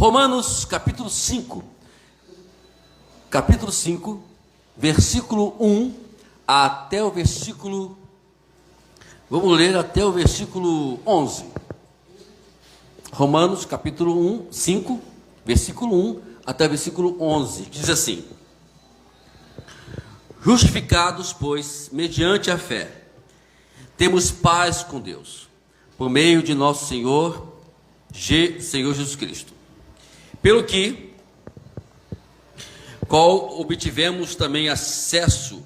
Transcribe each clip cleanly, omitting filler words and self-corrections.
Romanos capítulo 5, versículo 1 até o versículo, vamos ler até o versículo 11. Romanos capítulo 5, versículo 1 até o versículo 11, diz assim: justificados, pois, mediante a fé, temos paz com Deus, por meio de nosso Senhor Jesus Cristo, pelo qual obtivemos também acesso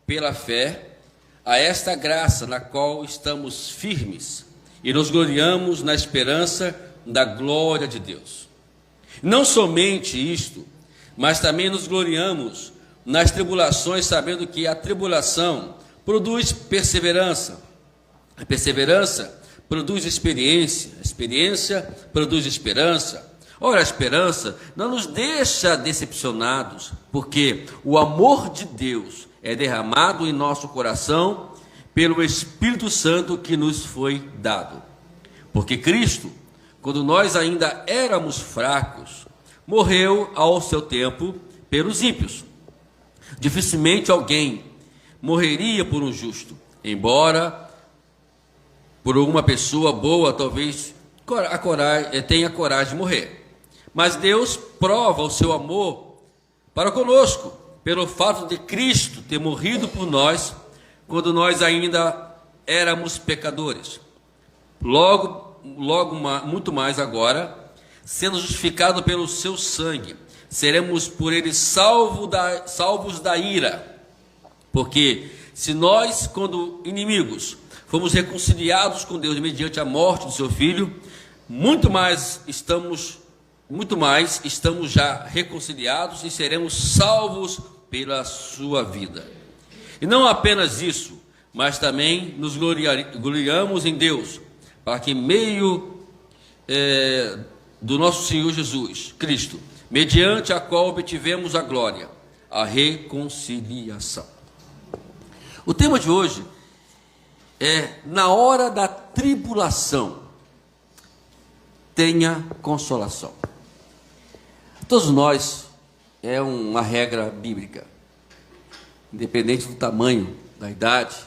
pela fé a esta graça na qual estamos firmes e nos gloriamos na esperança da glória de Deus. Não somente isto, mas também nos gloriamos nas tribulações, sabendo que a tribulação produz perseverança, a perseverança produz experiência, a experiência produz esperança. Ora, a esperança não nos deixa decepcionados, porque o amor de Deus é derramado em nosso coração pelo Espírito Santo que nos foi dado. Porque Cristo, quando nós ainda éramos fracos, morreu ao seu tempo pelos ímpios. Dificilmente alguém morreria por um justo, embora por uma pessoa boa talvez tenha coragem de morrer. Mas Deus prova o seu amor para conosco, pelo fato de Cristo ter morrido por nós, quando nós ainda éramos pecadores. Logo, muito mais agora, sendo justificado pelo seu sangue, seremos por ele salvos da ira. Porque se nós, quando inimigos, fomos reconciliados com Deus mediante a morte do seu Filho, muito mais estamos já reconciliados e seremos salvos pela sua vida. E não apenas isso, mas também nos gloriamos em Deus, para que meio do nosso Senhor Jesus Cristo, mediante a qual obtivemos a glória, a reconciliação. O tema de hoje é: na hora da tribulação, tenha consolação. Todos nós, é uma regra bíblica, independente do tamanho, da idade,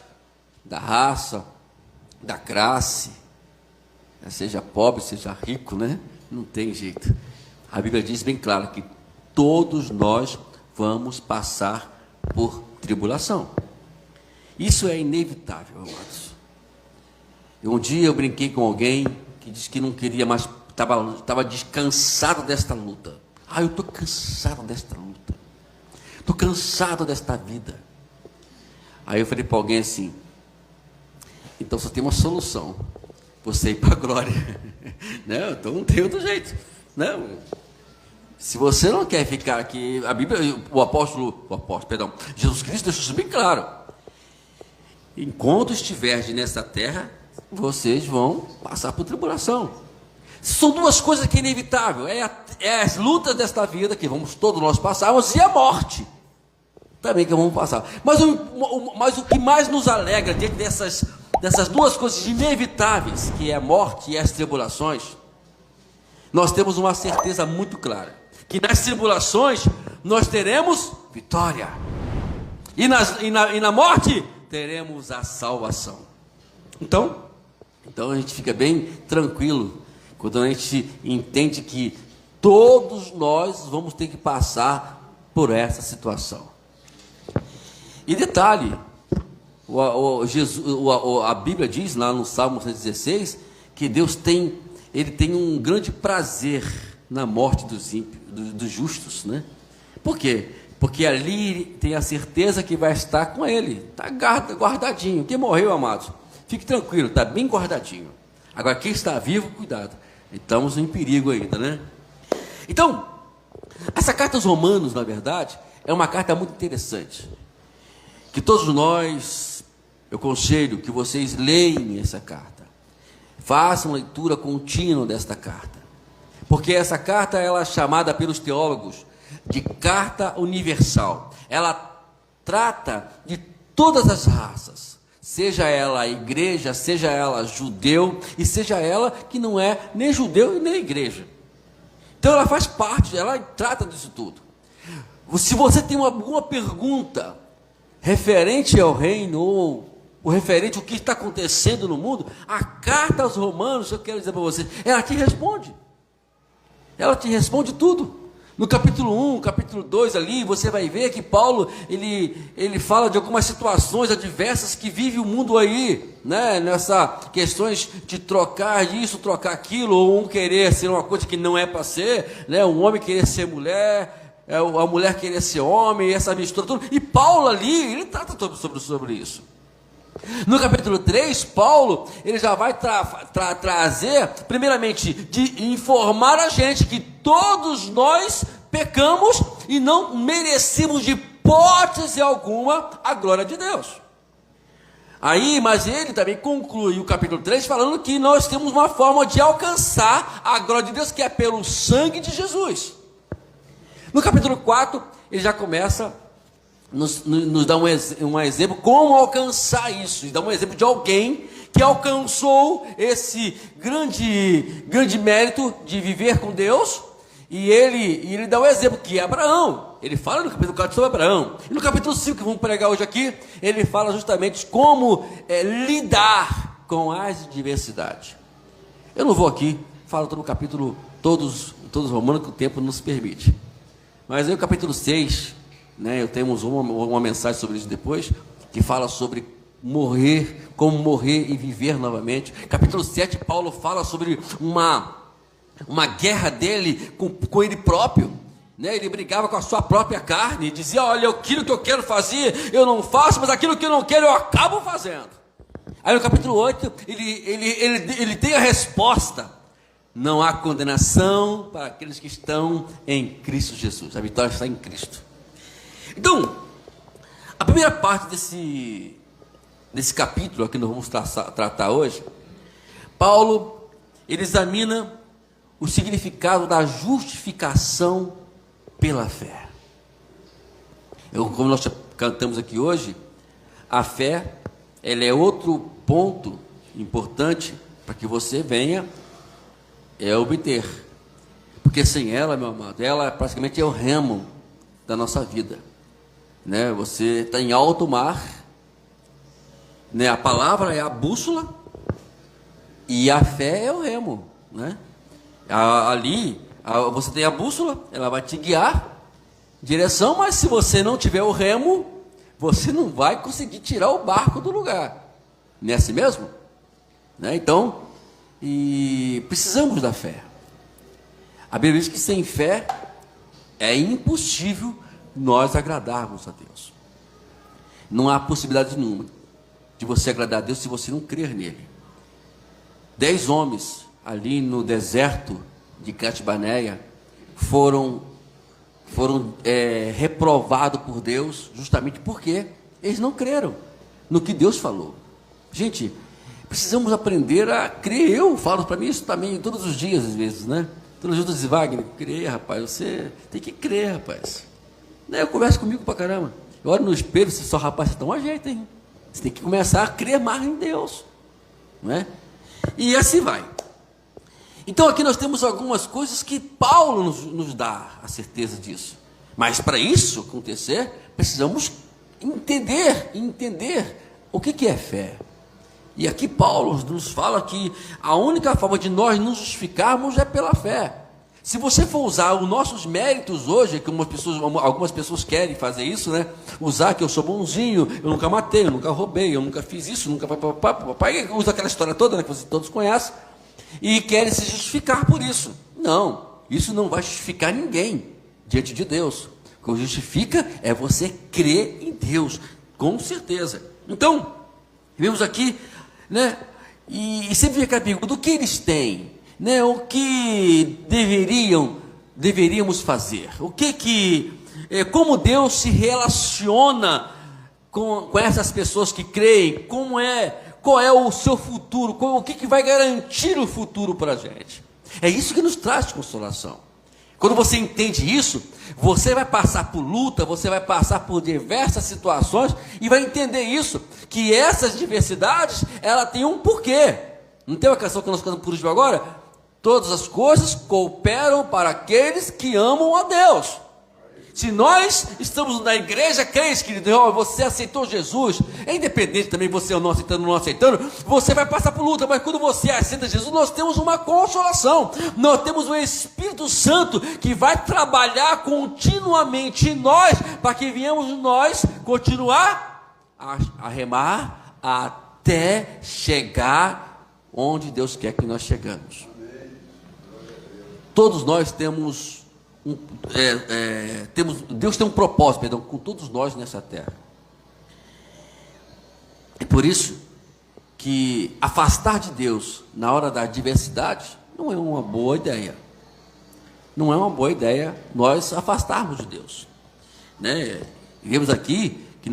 da raça, da classe, seja pobre, seja rico, né? Não tem jeito. A Bíblia diz bem claro que todos nós vamos passar por tribulação. Isso é inevitável, amados. Um dia eu brinquei com alguém que disse que não queria mais, estava descansado desta luta. Eu estou cansado desta luta, estou cansado desta vida. Aí eu falei para alguém assim: então só tem uma solução, você ir para a glória. Não, então não tem outro jeito. Não. Se você não quer ficar aqui, a Bíblia, Jesus Cristo deixou isso bem claro: enquanto estiverdes nessa terra, vocês vão passar por tribulação. São duas coisas que é inevitável: é as lutas desta vida, que todos nós passarmos, e a morte também que vamos passar. Mas o que mais nos alegra diante dessas duas coisas inevitáveis, que é a morte e as tribulações, nós temos uma certeza muito clara: que nas tribulações nós teremos vitória, e na morte teremos a salvação. Então a gente fica bem tranquilo quando a gente entende que todos nós vamos ter que passar por essa situação. E detalhe, a Bíblia diz lá no Salmo 116 que Deus tem um grande prazer na morte dos ímpios, dos justos, né? Por quê? Porque ali tem a certeza que vai estar com ele, está guardadinho. Quem morreu, amados, fique tranquilo, está bem guardadinho. Agora, quem está vivo, cuidado, estamos em perigo ainda, né? Então, essa carta aos Romanos, na verdade, é uma carta muito interessante, que todos nós, eu aconselho que vocês leiam essa carta, façam leitura contínua desta carta, porque essa carta ela é chamada pelos teólogos de carta universal. Ela trata de todas as raças, seja ela igreja, seja ela judeu, e seja ela que não é nem judeu e nem igreja. Então ela faz parte, ela trata disso tudo. Se você tem alguma pergunta referente ao reino, ou referente ao que está acontecendo no mundo, a carta aos Romanos, eu quero dizer para você, ela te responde. Ela te responde tudo. No capítulo 1, capítulo 2 ali, você vai ver que Paulo, ele fala de algumas situações adversas que vive o mundo aí, né? Nessas questões de trocar isso, trocar aquilo, ou um querer ser uma coisa que não é para ser, né? Um homem querer ser mulher, a mulher querer ser homem, essa mistura toda. E Paulo ali, ele trata sobre isso. No capítulo 3, Paulo, ele já vai trazer, primeiramente, de informar a gente que todos nós pecamos e não merecemos de hipótese alguma a glória de Deus. Aí, mas ele também conclui o capítulo 3 falando que nós temos uma forma de alcançar a glória de Deus, que é pelo sangue de Jesus. No capítulo 4, ele já começa nos dá um exemplo como alcançar isso, e dá um exemplo de alguém que alcançou esse grande mérito de viver com Deus, e ele dá um exemplo que é Abraão. Ele fala no capítulo 4 sobre Abraão, e no capítulo 5 que vamos pregar hoje aqui, ele fala justamente como lidar com as adversidades. Eu não vou aqui falar todo o capítulo, todos os romanos, que o tempo nos permite, mas aí o capítulo 6, né, eu temos uma mensagem sobre isso depois, que fala sobre morrer, como morrer e viver novamente. Capítulo 7, Paulo fala sobre uma guerra dele com ele próprio, né? Ele brigava com a sua própria carne, e dizia, olha, aquilo que eu quero fazer, eu não faço, mas aquilo que eu não quero, eu acabo fazendo. Aí no capítulo 8, ele tem a resposta: não há condenação para aqueles que estão em Cristo Jesus. A vitória está em Cristo. Então, a primeira parte desse capítulo que nós vamos tratar hoje, Paulo, ele examina o significado da justificação pela fé. Como nós cantamos aqui hoje, a fé, ela é outro ponto importante para que você venha obter. Porque sem ela, meu amado, ela praticamente é o remo da nossa vida. Né? Você está em alto mar, né? A palavra é a bússola e a fé é o remo, né? Você tem a bússola, ela vai te guiar em direção, mas se você não tiver o remo, você não vai conseguir tirar o barco do lugar. Não é assim mesmo? Né? Então, precisamos da fé. A Bíblia diz que sem fé é impossível nós agradarmos a Deus. Não há possibilidade nenhuma de você agradar a Deus se você não crer nele. 10 homens ali no deserto de Cate-Barneia foram reprovados por Deus, justamente porque eles não creram no que Deus falou. Gente, precisamos aprender a crer. Eu falo para mim isso também todos os dias, às vezes, né? Todos os dias eu digo, Wagner, crer, rapaz, você tem que crer, rapaz. Eu converso comigo pra caramba. Eu olho no espelho, você só, rapaz, você toma jeito, hein? Você tem que começar a crer mais em Deus, não é? E assim vai. Então aqui nós temos algumas coisas que Paulo nos dá a certeza disso. Mas para isso acontecer, precisamos entender o que é fé. E aqui Paulo nos fala que a única forma de nós nos justificarmos é pela fé. Se você for usar os nossos méritos hoje, que algumas pessoas querem fazer isso, né? Usar que eu sou bonzinho, eu nunca matei, eu nunca roubei, eu nunca fiz isso, nunca... Papai usa aquela história toda, né, que vocês todos conhecem, e querem se justificar por isso. Não, isso não vai justificar ninguém diante de Deus. O que justifica é você crer em Deus, com certeza. Então, vemos aqui, né? E sempre fica a pergunta, do que eles têm? Né, o que deveríamos fazer? Como Deus se relaciona com essas pessoas que creem? Qual é o seu futuro? O que vai garantir o futuro para a gente? É isso que nos traz consolação. Quando você entende isso, você vai passar por luta, você vai passar por diversas situações e vai entender isso, que essas diversidades, ela tem um porquê. Não tem uma canção que nós cantamos por último agora? todas as coisas cooperam para aqueles que amam a Deus. Se nós estamos na igreja crente, querido, você aceitou Jesus, é independente também você ou não aceitando, você vai passar por luta, mas quando você aceita Jesus, nós temos uma consolação, nós temos o Espírito Santo que vai trabalhar continuamente em nós, para que venhamos nós continuar a remar até chegar onde Deus quer que nós chegamos. Todos nós temos Deus tem um propósito, com todos nós nessa terra. É por isso que afastar de Deus na hora da adversidade não é uma boa ideia. Não é uma boa ideia nós afastarmos de Deus, né? Vemos aqui que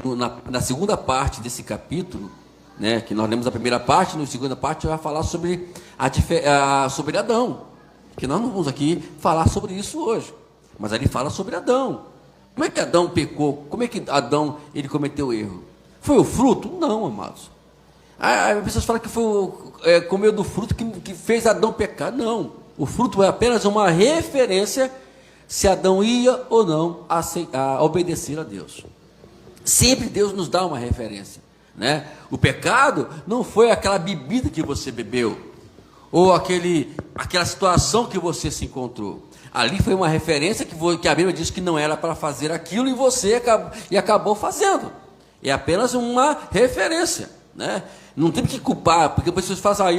na segunda parte desse capítulo, né, que nós lemos a primeira parte, na segunda parte vai falar sobre sobre Adão. Que nós não vamos aqui falar sobre isso hoje, mas ali fala sobre Adão. Como é que Adão pecou? Como é que Adão ele cometeu erro? Foi o fruto? Não, amados. As pessoas falam que foi comeu do fruto que fez Adão pecar. Não, o fruto é apenas uma referência se Adão ia ou não a obedecer a Deus. Sempre Deus nos dá uma referência, né? O pecado não foi aquela bebida que você bebeu, ou aquela situação que você se encontrou. Ali foi uma referência que a Bíblia diz que não era para fazer aquilo, e você acabou fazendo. É apenas uma referência, né? Não tem que culpar, porque as pessoas falam,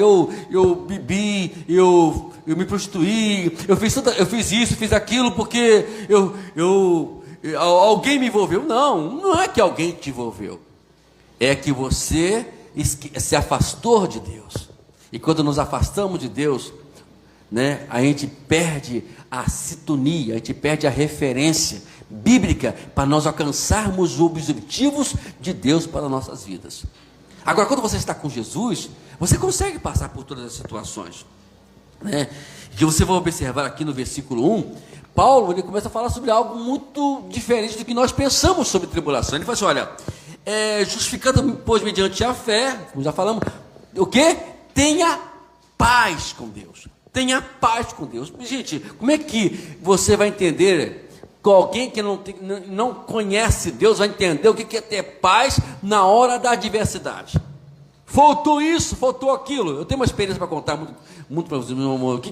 eu bebi, eu me prostituí, eu fiz isso, fiz aquilo, porque alguém me envolveu. Não é que alguém te envolveu, é que você se afastou de Deus. E quando nos afastamos de Deus, né, a gente perde a sintonia, a gente perde a referência bíblica para nós alcançarmos os objetivos de Deus para nossas vidas. Agora, quando você está com Jesus, você consegue passar por todas as situações, né? Que você vai observar aqui no versículo 1, Paulo ele começa a falar sobre algo muito diferente do que nós pensamos sobre tribulação. Ele fala assim, olha, justificando, pois, mediante a fé, como já falamos, o quê? Tenha paz com Deus. Tenha paz com Deus. Gente, como é que você vai entender, com alguém que não conhece Deus, vai entender o que é ter paz na hora da adversidade? Faltou isso, faltou aquilo. Eu tenho uma experiência para contar muito para vocês, meu amor.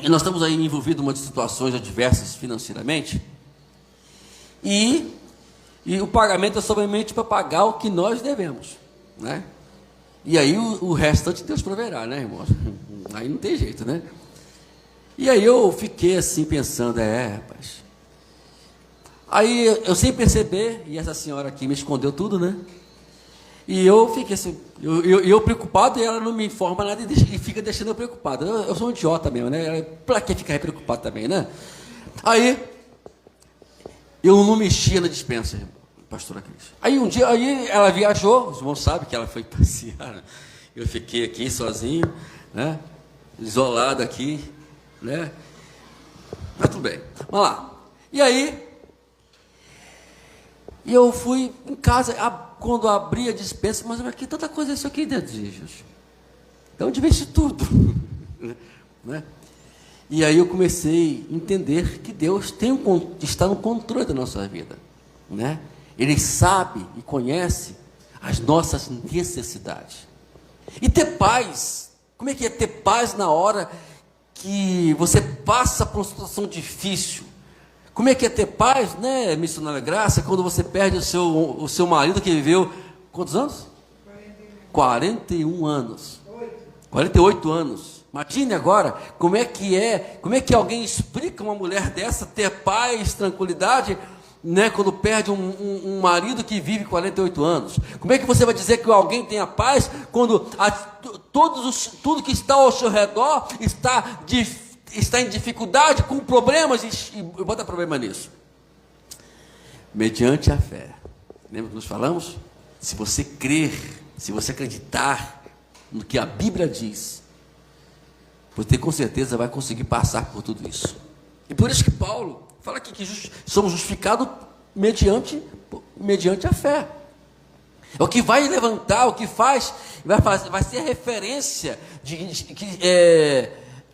Nós estamos aí envolvidos em umas situações adversas financeiramente, e o pagamento é somente para pagar o que nós devemos, né? E aí o restante Deus proverá, né, irmão? Aí não tem jeito, né? E aí eu fiquei assim pensando, rapaz. Aí eu sem perceber, e essa senhora aqui me escondeu tudo, né? E eu fiquei assim, eu preocupado, e ela não me informa nada e fica deixando eu preocupado. Eu sou um idiota mesmo, né? Pra que ficar preocupado também, né? Aí eu não mexia na despensa, irmão. Pastora Cris. Aí um dia, ela viajou, os irmãos sabem que ela foi passear, né? Eu fiquei aqui sozinho, né? Isolado aqui, né? Mas tudo bem, vamos lá. E aí, eu fui em casa, quando abri a despensa, mas aqui tanta coisa isso aqui dentro, Jesus. Então, de vez tudo, né? E aí eu comecei a entender que Deus está no controle da nossa vida, né? Ele sabe e conhece as nossas necessidades. E ter paz, como é que é ter paz na hora que você passa por uma situação difícil? Como é que é ter paz, né, missionária Graça, quando você perde o seu marido que viveu, quantos anos? 41 anos. 48 anos. Imagine agora, como é que alguém explica uma mulher dessa ter paz, tranquilidade, né, quando perde um marido que vive 48 anos? Como é que você vai dizer que alguém tenha paz quando tudo que está ao seu redor está em dificuldade, com problemas, e bota problema nisso? Mediante a fé. Lembra que nós falamos? Se você crer, se você acreditar no que a Bíblia diz, você com certeza vai conseguir passar por tudo isso. E por isso que Paulo fala aqui que somos justificados mediante a fé. É o que vai levantar, o que vai ser a referência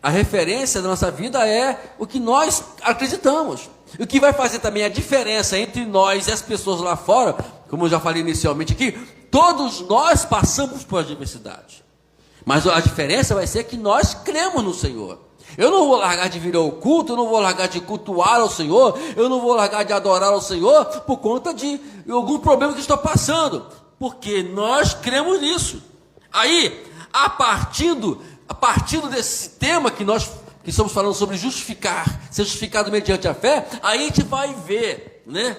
A referência da nossa vida é o que nós acreditamos. O que vai fazer também a diferença entre nós e as pessoas lá fora, como eu já falei inicialmente aqui, todos nós passamos por adversidade. Mas a diferença vai ser que nós cremos no Senhor. Eu não vou largar de vir ao culto, eu não vou largar de cultuar ao Senhor, eu não vou largar de adorar ao Senhor por conta de algum problema que estou passando, porque nós cremos nisso. Aí, a partir desse tema que estamos falando sobre ser justificado mediante a fé, aí a gente vai ver, né?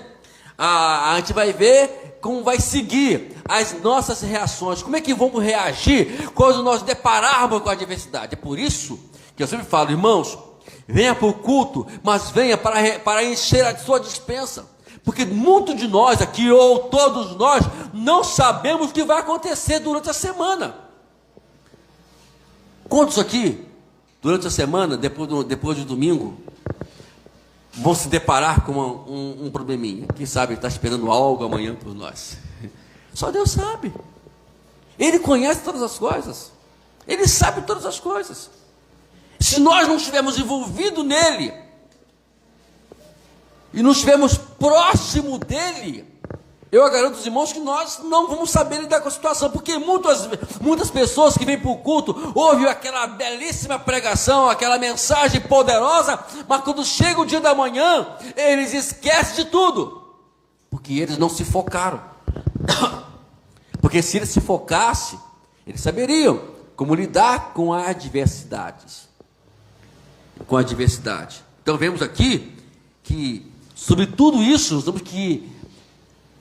A gente vai ver como vai seguir as nossas reações, como é que vamos reagir quando nós depararmos com a adversidade. É por isso que eu sempre falo, irmãos, venha para o culto, mas venha para encher a sua despensa, porque muitos de nós aqui, ou todos nós, não sabemos o que vai acontecer durante a semana. Quantos aqui, durante a semana, depois do domingo, vão se deparar com um probleminha? Quem sabe está esperando algo amanhã por nós? Só Deus sabe. Ele conhece todas as coisas. Ele sabe todas as coisas. Se nós não estivermos envolvidos nele, e não estivermos próximo dele, eu garanto aos irmãos que nós não vamos saber lidar com a situação, porque muitas pessoas que vêm para o culto, ouvem aquela belíssima pregação, aquela mensagem poderosa, mas quando chega o dia da manhã, eles esquecem de tudo, porque eles não se focaram. Porque se eles se focassem, eles saberiam como lidar com as adversidades. Então vemos aqui que sobre tudo isso nós temos que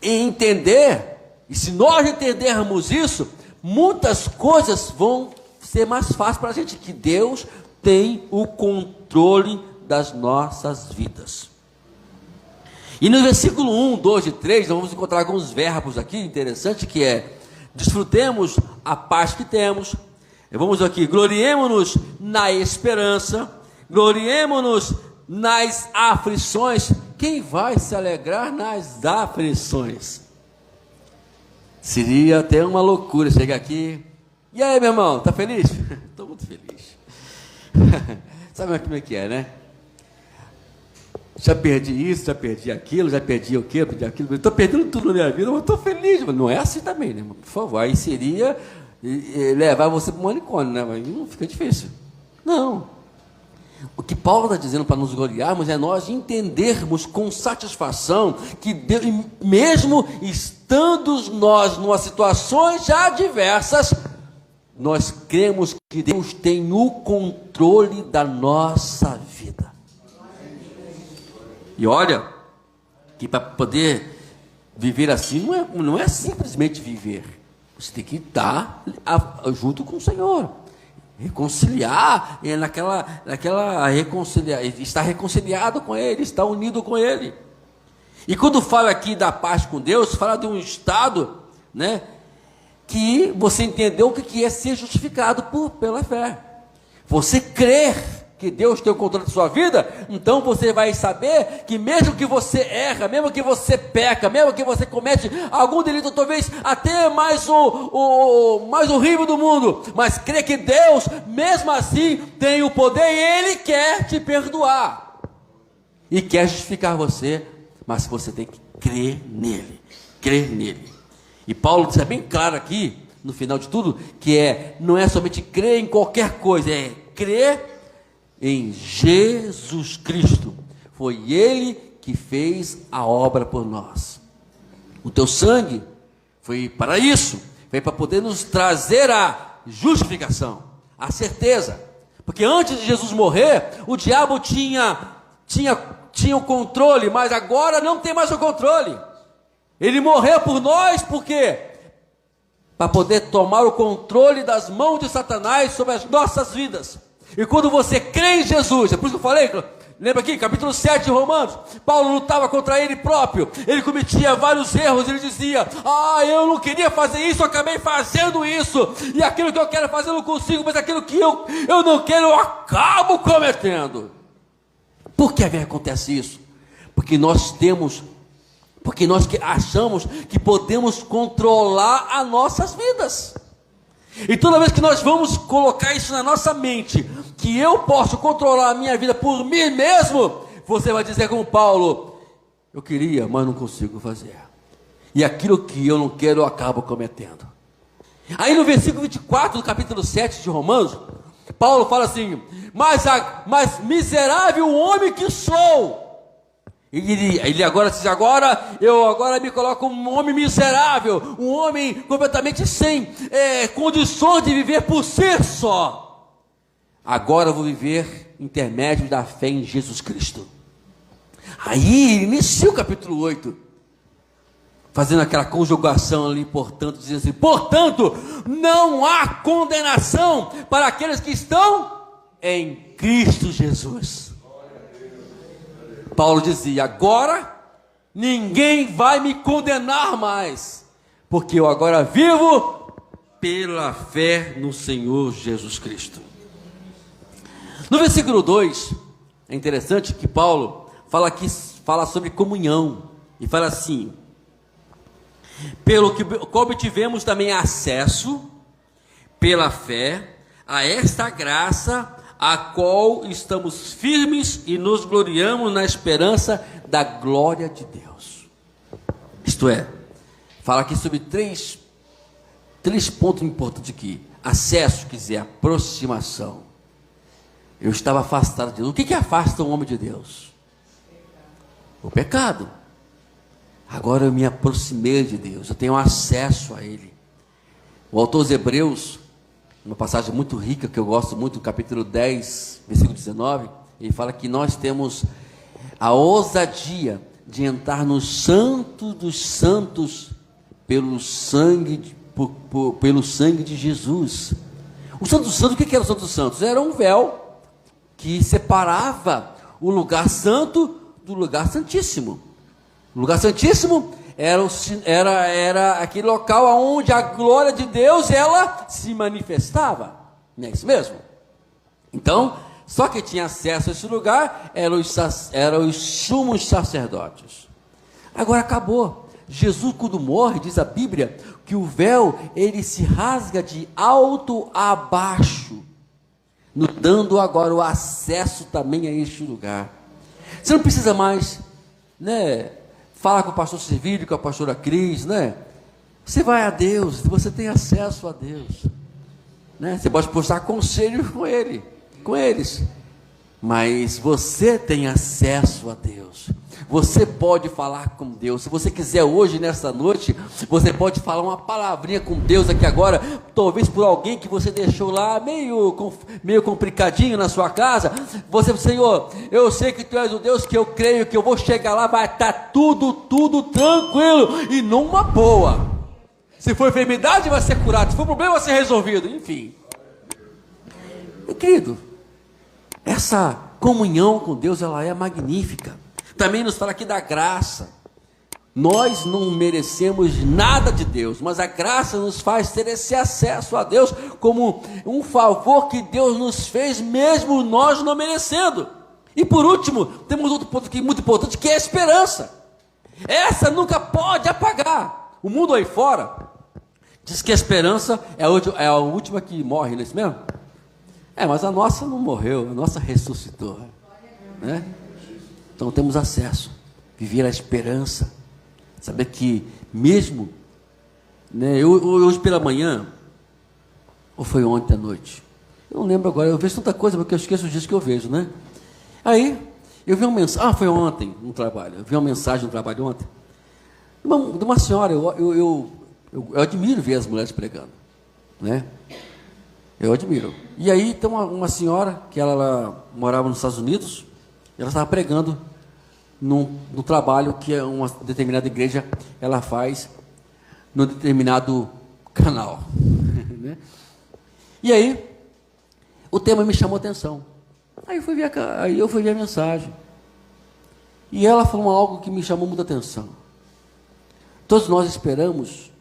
entender, e se nós entendermos isso, muitas coisas vão ser mais fáceis para a gente, que Deus tem o controle das nossas vidas. E no versículo 1, 2 e 3, nós vamos encontrar alguns verbos aqui interessantes, que é: desfrutemos a paz que temos. Vamos aqui, gloriemo-nos na esperança, gloriemo-nos nas aflições. Quem vai se alegrar nas aflições? Seria até uma loucura chegar aqui. E aí, meu irmão, tá feliz? Estou muito feliz. Sabe como é que é, né? Já perdi isso, já perdi aquilo, já perdi o quê, perdi aquilo. Estou perdendo tudo na minha vida, mas estou feliz. Mas não é assim também, né? Por favor, aí seria levar você para o manicômio, né? Mas não fica difícil. Não. O que Paulo está dizendo para nos gloriarmos é nós entendermos com satisfação que Deus, mesmo estando nós em situações já adversas, nós cremos que Deus tem o controle da nossa vida. E olha, que para poder viver assim, não é simplesmente viver. Você tem que estar junto com o Senhor. Reconciliar, estar reconciliado com Ele, estar unido com Ele. E quando fala aqui da paz com Deus, fala de um estado, né, que você entendeu o que é ser justificado pela fé. Você crer que Deus tem o controle da sua vida, então você vai saber que mesmo que você erra, mesmo que você peca, mesmo que você comete algum delito, talvez até mais horrível do mundo, mas crê que Deus, mesmo assim, tem o poder e Ele quer te perdoar. E quer justificar você, mas você tem que crer nele. E Paulo diz bem claro aqui, no final de tudo, que não é somente crer em qualquer coisa, é crer em Jesus Cristo. Foi Ele que fez a obra por nós. O teu sangue foi para isso, foi para poder nos trazer a justificação, a certeza. Porque antes de Jesus morrer, o diabo tinha o controle, mas agora não tem mais o controle. Ele morreu por nós, por quê? Para poder tomar o controle das mãos de Satanás sobre as nossas vidas. E quando você crê em Jesus, é por isso que eu falei, lembra aqui, capítulo 7 de Romanos, Paulo lutava contra ele próprio, ele cometia vários erros, ele dizia: eu não queria fazer isso, eu acabei fazendo isso, e aquilo que eu quero fazer eu não consigo, mas aquilo que eu não quero, eu acabo cometendo. Por que acontece isso? Porque nós achamos que podemos controlar as nossas vidas. E toda vez que nós vamos colocar isso na nossa mente, que eu posso controlar a minha vida por mim mesmo, você vai dizer como Paulo: eu queria, mas não consigo fazer. E aquilo que eu não quero, eu acabo cometendo. Aí no versículo 24 do capítulo 7 de Romanos, Paulo fala assim: mas miserável homem que sou. Ele agora diz: eu agora me coloco como um homem miserável, um homem completamente sem condições de viver por si só. Agora eu vou viver intermédio da fé em Jesus Cristo. Aí ele inicia o capítulo 8, fazendo aquela conjugação ali, portanto, dizendo assim: portanto, não há condenação para aqueles que estão em Cristo Jesus. Paulo dizia: agora ninguém vai me condenar mais, porque eu agora vivo pela fé no Senhor Jesus Cristo. No versículo 2, é interessante que Paulo fala sobre comunhão, e fala assim: pelo que obtivemos também acesso, pela fé, a esta graça, a qual estamos firmes e nos gloriamos na esperança da glória de Deus. Isto é, fala aqui sobre três pontos importantes aqui. Acesso, quer dizer, aproximação. Eu estava afastado de Deus. O que afasta um homem de Deus? O pecado. Agora eu me aproximei de Deus, eu tenho acesso a Ele. O autor dos Hebreus, uma passagem muito rica, que eu gosto muito, no capítulo 10, versículo 19, ele fala que nós temos a ousadia de entrar no santo dos santos pelo sangue de Jesus. O santo dos santos, o que era o santo dos santos? Era um véu que separava o lugar santo do lugar santíssimo. O lugar santíssimo era aquele local onde a glória de Deus, ela se manifestava. Não é isso mesmo? Então, só quem tinha acesso a esse lugar eram os sumos sacerdotes. Agora acabou. Jesus, quando morre, diz a Bíblia, que o véu, ele se rasga de alto a baixo, nos dando agora o acesso também a este lugar. Você não precisa mais, falar com o pastor Servílio, com a pastora Cris, Você vai a Deus, você tem acesso a Deus, Você pode postar conselhos com eles, mas você tem acesso a Deus. Você pode falar com Deus. Se você quiser hoje, nessa noite, você pode falar uma palavrinha com Deus aqui agora, talvez por alguém que você deixou lá meio complicadinho na sua casa. Você: Senhor, eu sei que Tu és o Deus que eu creio, que eu vou chegar lá, vai estar tudo tranquilo e numa boa. Se for enfermidade, vai ser curado. Se for problema, vai ser resolvido. Enfim, meu querido, essa comunhão com Deus, ela é magnífica. Também nos fala aqui da graça. Nós não merecemos nada de Deus, mas a graça nos faz ter esse acesso a Deus como um favor que Deus nos fez, mesmo nós não merecendo. E por último, temos outro ponto aqui muito importante, que é a esperança. Essa nunca pode apagar. O mundo aí fora diz que a esperança é a última que morre, não é isso mesmo? Mas a nossa não morreu, a nossa ressuscitou, Então temos acesso, viver a esperança, saber que mesmo, hoje pela manhã, ou foi ontem à noite, eu não lembro agora, eu vejo tanta coisa, porque eu esqueço os dias que eu vejo, Aí, eu vi uma mensagem, foi ontem no trabalho, eu vi uma mensagem no trabalho ontem, de uma senhora, eu admiro ver as mulheres pregando, Eu admiro. E aí tem uma senhora, que ela morava nos Estados Unidos, ela estava pregando no trabalho que uma determinada igreja ela faz no determinado canal, E aí o tema me chamou a atenção. Aí eu fui ver a mensagem, e ela falou algo que me chamou muita atenção. Todos nós esperamos,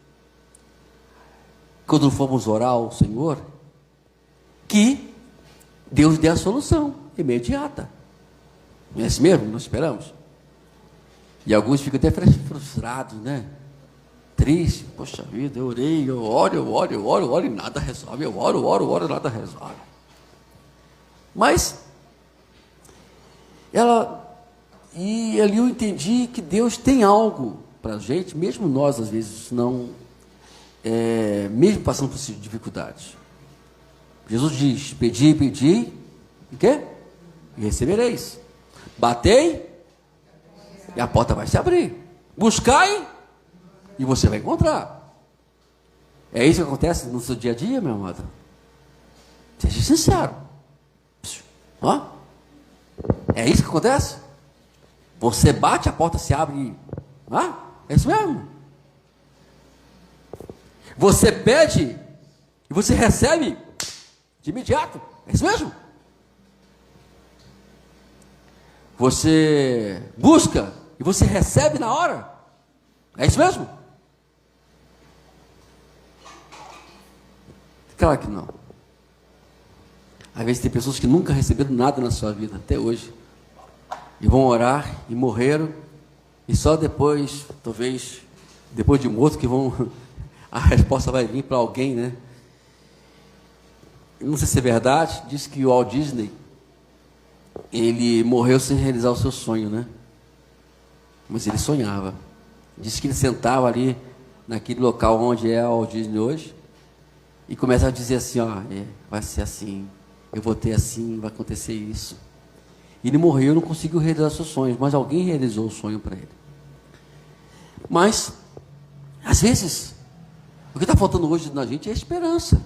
quando formos orar ao Senhor, que Deus dê a solução imediata. Não é assim mesmo? Nós esperamos. E alguns ficam até frustrados, Triste. Poxa vida, eu orei, eu oro e nada resolve. Eu oro, nada resolve. Mas, e ali eu entendi que Deus tem algo para a gente, mesmo nós às vezes não, mesmo passando por dificuldades. Jesus diz: pedi, pedi, o quê? E recebereis. Batei, e a porta vai se abrir. Buscai, e você vai encontrar. É isso que acontece no seu dia a dia, meu amado? Seja sincero. Ó, é isso que acontece? Você bate, a porta se abre. É isso mesmo. Você pede e você recebe de imediato. É isso mesmo. Você busca e você recebe na hora. É isso mesmo? Claro que não. Às vezes tem pessoas que nunca receberam nada na sua vida, até hoje, e vão orar e morreram, e só depois, talvez, depois de morto, que a resposta vai vir para alguém, né? Não sei se é verdade, diz que o Walt Disney, ele morreu sem realizar o seu sonho, né? Mas ele sonhava. Diz que ele sentava ali, naquele local onde é o Walt Disney hoje, e começava a dizer assim, vai ser assim, eu vou ter assim, vai acontecer isso. E ele morreu, não conseguiu realizar seus sonhos, mas alguém realizou o sonho para ele. Mas, às vezes, o que está faltando hoje na gente é esperança.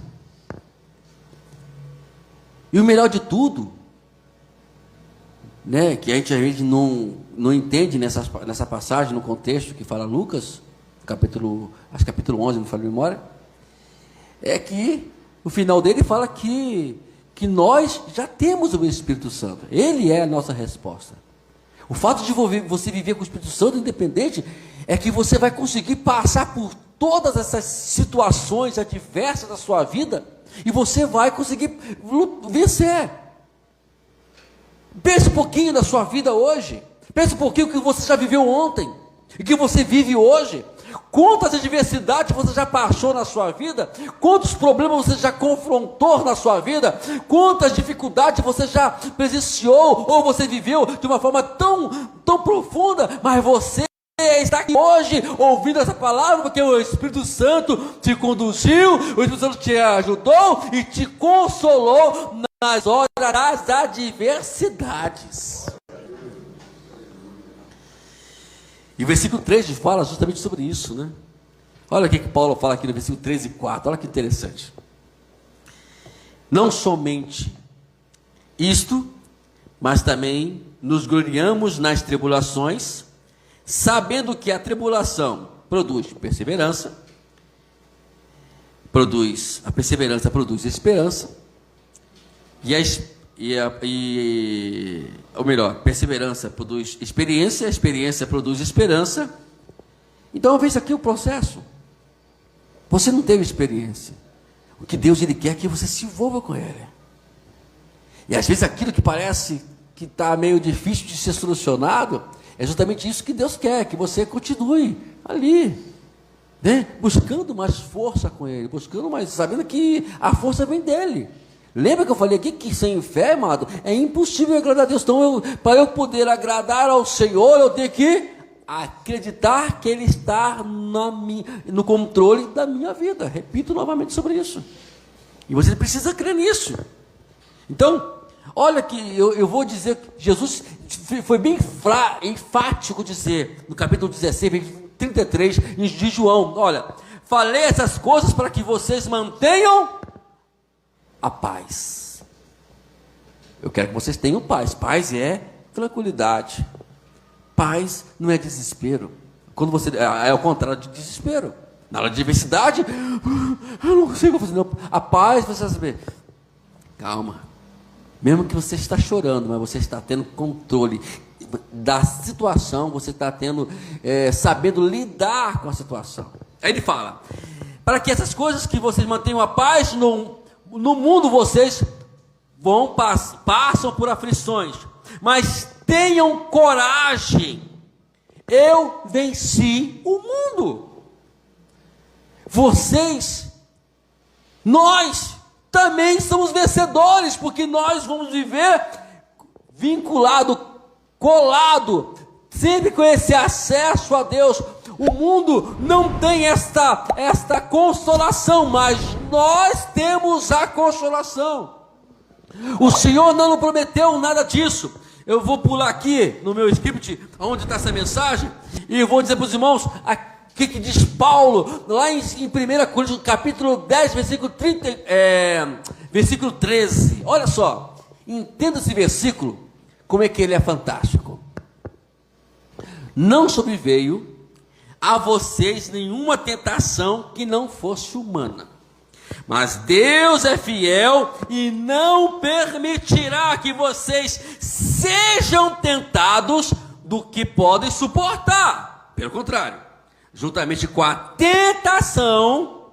E o melhor de tudo, né, que a gente às vezes não entende nessa passagem, no contexto que fala Lucas, capítulo 11, não falo de memória, é que o final dele fala que nós já temos o Espírito Santo. Ele é a nossa resposta. O fato de você viver com o Espírito Santo independente é que você vai conseguir passar por todas essas situações adversas da sua vida e você vai conseguir vencer. Pense um pouquinho da sua vida hoje. Pense um pouquinho o que você já viveu ontem e que você vive hoje. Quantas adversidades você já passou na sua vida? Quantos problemas você já confrontou na sua vida? Quantas dificuldades você já presenciou ou você viveu de uma forma tão profunda? Mas você está aqui hoje ouvindo essa palavra porque o Espírito Santo te conduziu, o Espírito Santo te ajudou e te consolou nas horas das adversidades. E o versículo 3 fala justamente sobre isso, né? Olha o que Paulo fala aqui no versículo 3 e 4, olha que interessante. Não somente isto, mas também nos gloriamos nas tribulações, sabendo que a tribulação produz perseverança, a perseverança produz esperança, perseverança produz experiência, a experiência produz esperança. Então veja aqui o processo. Você não teve experiência. O que Deus ele quer é que você se envolva com Ele. E às vezes aquilo que parece que está meio difícil de ser solucionado, é justamente isso que Deus quer, que você continue ali, né? Buscando mais força com Ele, buscando mais, sabendo que a força vem dEle. Lembra que eu falei aqui que sem fé, amado, é impossível agradar a Deus. Então, para eu poder agradar ao Senhor, eu tenho que acreditar que Ele está no controle da minha vida. Repito novamente sobre isso. E você precisa crer nisso. Então, olha que eu vou dizer que Jesus foi bem enfático dizer, no capítulo 16, 33, de João, olha, falei essas coisas para que vocês mantenham a paz. Eu quero que vocês tenham paz. Paz é tranquilidade. Paz não é desespero. Quando você é o contrário de desespero. Na hora de adversidade, eu não consigo fazer. Não. A paz, você vai saber. Calma. Mesmo que você está chorando, mas você está tendo controle da situação. Você está tendo, sabendo lidar com a situação. Aí ele fala: para que essas coisas que vocês mantenham a paz no mundo, vocês passam por aflições, mas tenham coragem, eu venci o mundo. Nós também somos vencedores, porque nós vamos viver vinculado, colado, sempre com esse acesso a Deus. O mundo não tem esta consolação, mas nós temos a consolação. O Senhor não nos prometeu nada disso. Eu vou pular aqui no meu script, onde está essa mensagem, e vou dizer para os irmãos o que diz Paulo, lá em 1 Coríntios, capítulo 10, versículo 13. Olha só, entenda esse versículo, como é que ele é fantástico. Não sobreveio a vocês nenhuma tentação que não fosse humana, mas Deus é fiel e não permitirá que vocês sejam tentados do que podem suportar. Pelo contrário, juntamente com a tentação,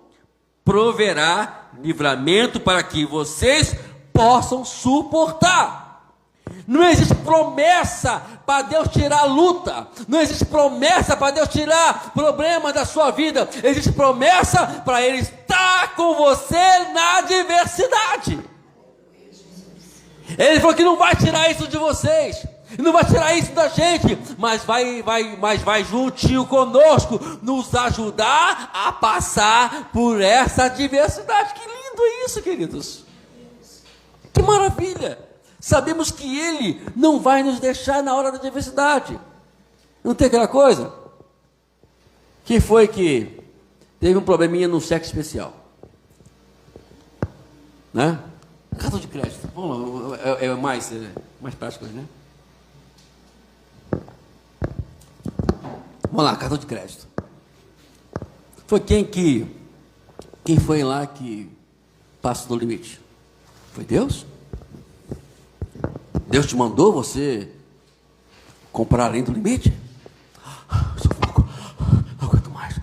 proverá livramento para que vocês possam suportar. Não existe promessa para Deus tirar a luta. Não existe promessa para Deus tirar problema da sua vida. Existe promessa para Ele estar com você na adversidade. Ele falou que não vai tirar isso de vocês, não vai tirar isso da gente, mas vai juntinho conosco nos ajudar a passar por essa adversidade. Que lindo isso, queridos. Que maravilha. Sabemos que Ele não vai nos deixar na hora da adversidade. Não tem aquela coisa? Que foi que teve um probleminha no cheque especial, né? Cartão de crédito. Vamos lá, é mais prático, né? Vamos lá, cartão de crédito. Foi quem foi lá que passou do limite? Foi Deus? Deus te mandou você comprar além do limite? Não aguento mais.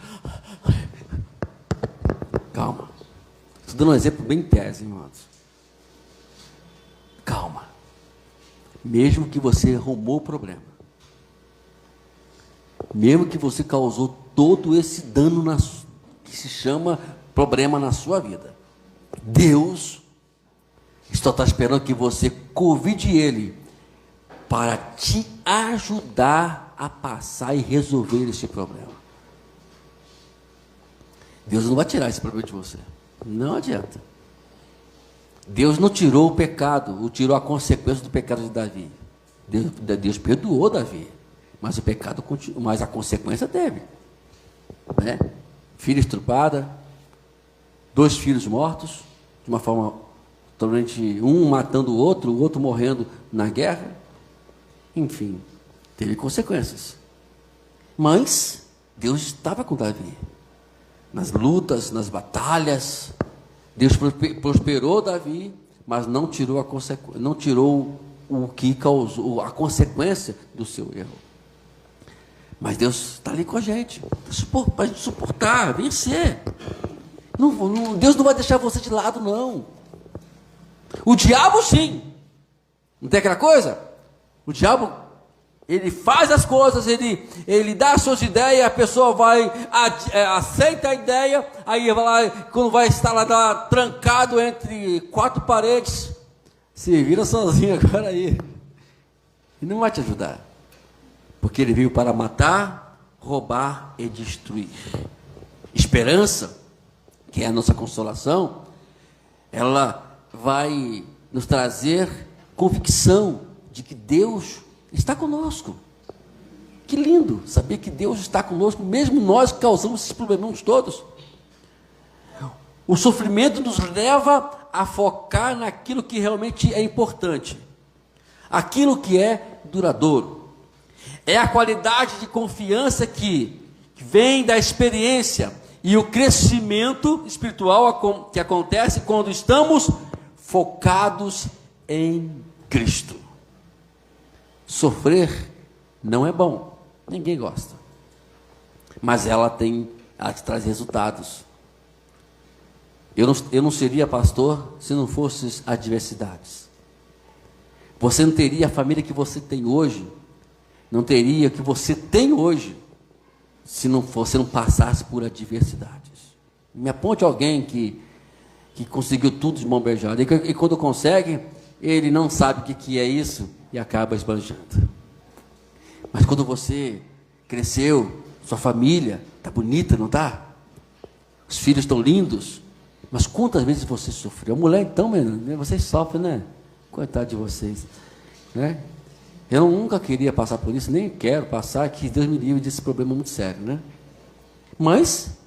Calma. Estou dando um exemplo bem tese, irmãos. Calma. Mesmo que você arrumou o problema, mesmo que você causou todo esse dano que se chama problema na sua vida, Deus só está esperando que você convide Ele para te ajudar a passar e resolver esse problema. Deus não vai tirar esse problema de você. Não adianta. Deus não tirou o pecado, tirou a consequência do pecado de Davi. Deus perdoou Davi, mas o pecado continua, mas a consequência teve, né? Filha estrupada, 2 filhos mortos, de uma forma totalmente, um matando o outro morrendo na guerra. Enfim, teve consequências. Mas Deus estava com Davi nas lutas, nas batalhas. Deus prosperou Davi, mas não tirou o que causou a consequência do seu erro. Mas Deus está ali com a gente, para a gente suportar, vencer. Deus não vai deixar você de lado, não. O diabo, sim. Não tem aquela coisa? O diabo, ele faz as coisas, ele dá as suas ideias, a pessoa aceita a ideia, aí vai lá, quando vai estar lá trancado entre 4 paredes, se vira sozinho agora aí. E não vai te ajudar. Porque ele veio para matar, roubar e destruir. Esperança, que é a nossa consolação, ela vai nos trazer convicção de que Deus está conosco. Que lindo saber que Deus está conosco, mesmo nós que causamos esses problemas todos. O sofrimento nos leva a focar naquilo que realmente é importante, aquilo que é duradouro. É a qualidade de confiança que vem da experiência e o crescimento espiritual que acontece quando estamos focados em Cristo. Sofrer não é bom, ninguém gosta, mas ela te traz resultados. Eu não seria pastor se não fosse adversidades. Você não teria a família que você tem hoje, não teria o que você tem hoje, se você não passasse por adversidades. Me aponte alguém que que conseguiu tudo de mão beijada. E quando consegue, ele não sabe o que é isso e acaba esbanjando. Mas quando você cresceu, sua família está bonita, não está? Os filhos estão lindos. Mas quantas vezes você sofreu? A mulher, então, vocês sofrem, né? Coitado de vocês, né? Eu nunca queria passar por isso, nem quero passar, que Deus me livre desse problema muito sério, né? Mas,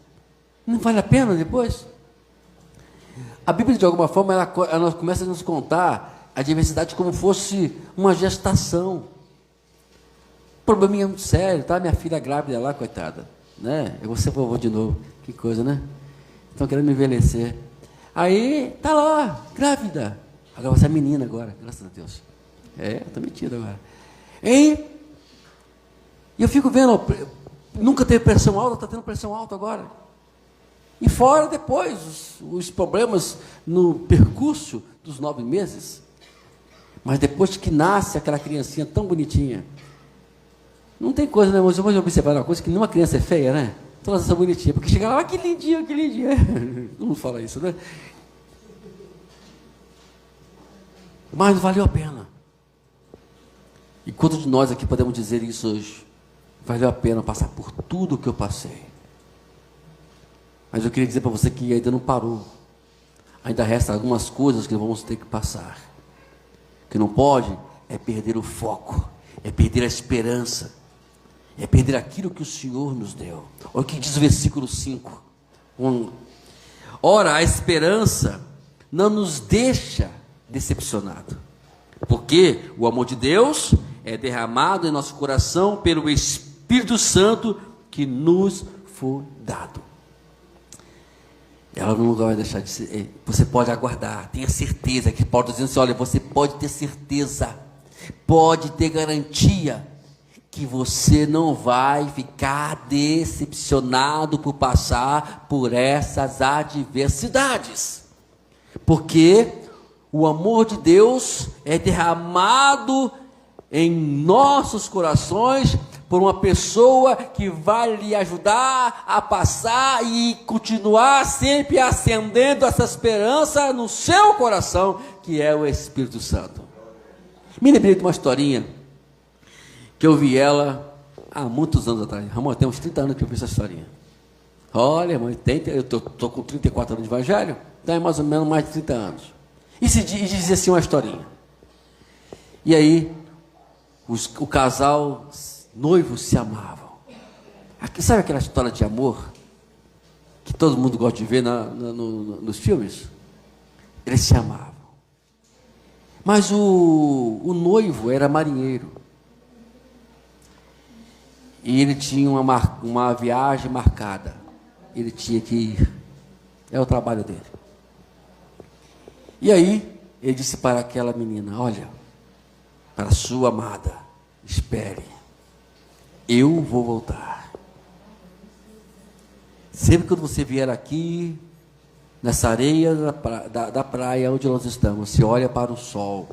não vale a pena depois? A Bíblia, de alguma forma, ela começa a nos contar a diversidade como fosse uma gestação. Probleminha muito sério, tá? Minha filha grávida lá, coitada, né? Eu vou ser vovô de novo, que coisa, né? Estão querendo me envelhecer. Aí, tá lá, grávida. Agora você é menina agora, graças a Deus. Estou metido agora. E eu fico vendo, nunca teve pressão alta, está tendo pressão alta agora. E fora depois, os problemas no percurso dos 9 meses. Mas depois que nasce aquela criancinha tão bonitinha, não tem coisa, né? Mas eu vou observar uma coisa, que nenhuma criança é feia, né? Todas são bonitinhas, porque chega lá, que lindinho, que lindinho. Todo mundo fala isso, né? Mas valeu a pena. E quantos de nós aqui podemos dizer isso hoje? Valeu a pena passar por tudo o que eu passei. Mas eu queria dizer para você que ainda não parou. Ainda resta algumas coisas que vamos ter que passar. O que não pode é perder o foco, é perder a esperança, é perder aquilo que o Senhor nos deu. Olha o que diz o versículo 5. Ora, a esperança não nos deixa decepcionado, porque o amor de Deus é derramado em nosso coração pelo Espírito Santo que nos foi dado. Ela não vai deixar de ser. Você pode aguardar, tenha certeza. Que Paulo está dizendo assim: olha, você pode ter certeza, pode ter garantia que você não vai ficar decepcionado por passar por essas adversidades, porque o amor de Deus é derramado em nossos corações por uma pessoa que vai lhe ajudar a passar e continuar sempre acendendo essa esperança no seu coração, que é o Espírito Santo. Me lembrei de uma historinha que eu vi ela há muitos anos atrás. Ramon, tem uns 30 anos que eu vi essa historinha. Olha, irmão, eu estou com 34 anos de evangelho, então é mais ou menos mais de 30 anos. E dizia assim uma historinha. E aí, o casal noivos se amavam. Sabe aquela história de amor que todo mundo gosta de ver nos filmes? Eles se amavam. Mas o noivo era marinheiro. E ele tinha uma viagem marcada. Ele tinha que ir. É o trabalho dele. E aí, ele disse para aquela menina: olha, para a sua amada, espere, eu vou voltar. Sempre que você vier aqui, nessa areia da praia onde nós estamos, você olha para o sol,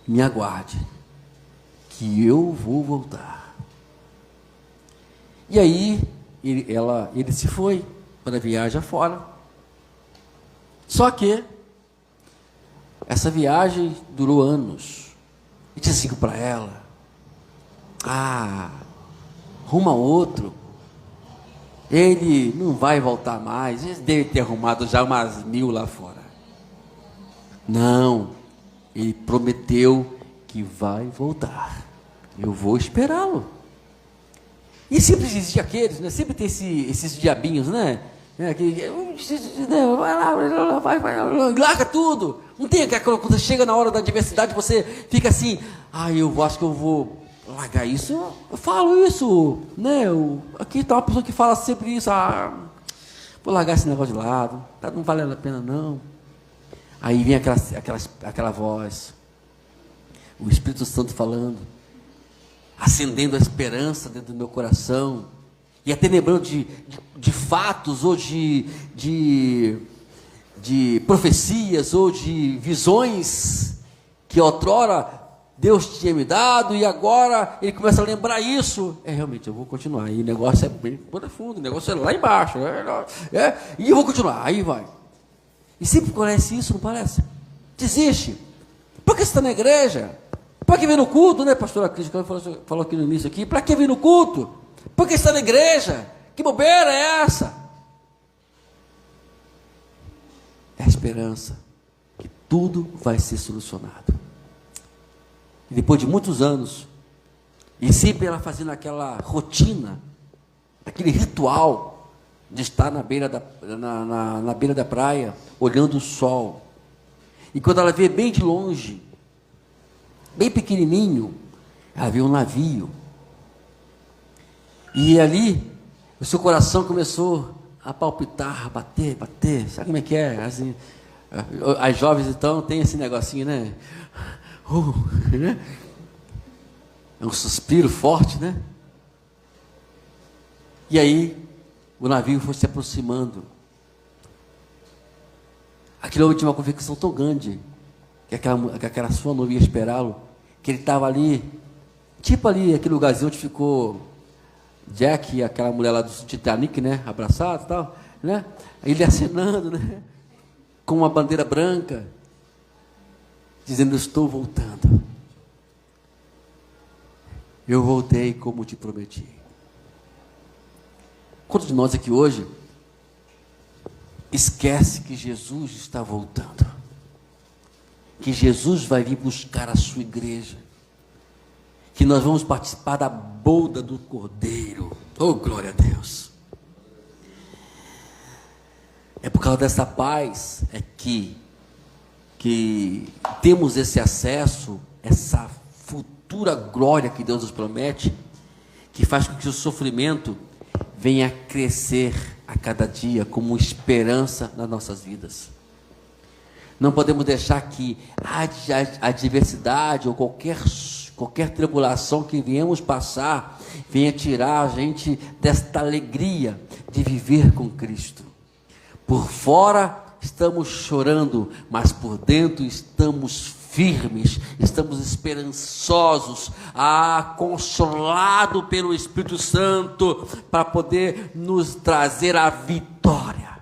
me aguarde, que eu vou voltar. E aí, ele se foi para a viagem fora. Só que essa viagem durou anos. E disse assim para ela: arruma outro. Ele não vai voltar mais. Ele deve ter arrumado já umas 1000 lá fora. Não, ele prometeu que vai voltar. Eu vou esperá-lo. E sempre existem aqueles, né? Sempre tem esses diabinhos, né? Vai, larga tudo. Não tem aquela, quando chega na hora da adversidade, você fica assim: eu acho que eu vou largar isso. Eu falo isso, né? Aqui está uma pessoa que fala sempre isso: vou largar esse negócio de lado, não vale a pena não. Aí vem aquela voz, o Espírito Santo falando, acendendo a esperança dentro do meu coração, e até lembrando de fatos, ou de profecias, ou de visões, que outrora Deus tinha me dado, e agora ele começa a lembrar isso. Realmente, eu vou continuar. E o negócio é bem profundo, o negócio é lá embaixo. E eu vou continuar, aí vai. E sempre parece isso, não parece? Desiste. Por que você está na igreja? Para que vir no culto, né, pastora Cris? Falou aqui no início aqui. Para que vir no culto? Por que está na igreja? Que bobeira é essa? É a esperança que tudo vai ser solucionado. E depois de muitos anos, e sempre ela fazendo aquela rotina, aquele ritual de estar na beira na beira da praia, olhando o sol. E quando ela vê bem de longe, bem pequenininho, ela vê um navio. E ali, o seu coração começou a palpitar, a bater. Sabe como é que é? Assim, as jovens então têm esse negocinho, né? Né? É um suspiro forte, né? E aí, o navio foi se aproximando. Aquilo eu tinha uma convicção tão grande, que aquela sua noiva ia esperá-lo, que ele estava ali, tipo ali, aquele lugarzinho onde ficou Jack e aquela mulher lá do Titanic, né? Abraçado e tal, né? Ele acenando, né? Com uma bandeira branca, dizendo: estou voltando. Eu voltei como te prometi. Quantos de nós aqui hoje esquece que Jesus está voltando? Que Jesus vai vir buscar a sua igreja. Que nós vamos participar da boda do Cordeiro. Oh, glória a Deus. É por causa dessa paz que temos esse acesso, essa futura glória que Deus nos promete, que faz com que o sofrimento venha a crescer a cada dia como esperança nas nossas vidas. Não podemos deixar que a adversidade ou qualquer tribulação que viemos passar venha tirar a gente desta alegria de viver com Cristo. Por fora estamos chorando, mas por dentro estamos firmes, estamos esperançosos, consolado pelo Espírito Santo, para poder nos trazer a vitória.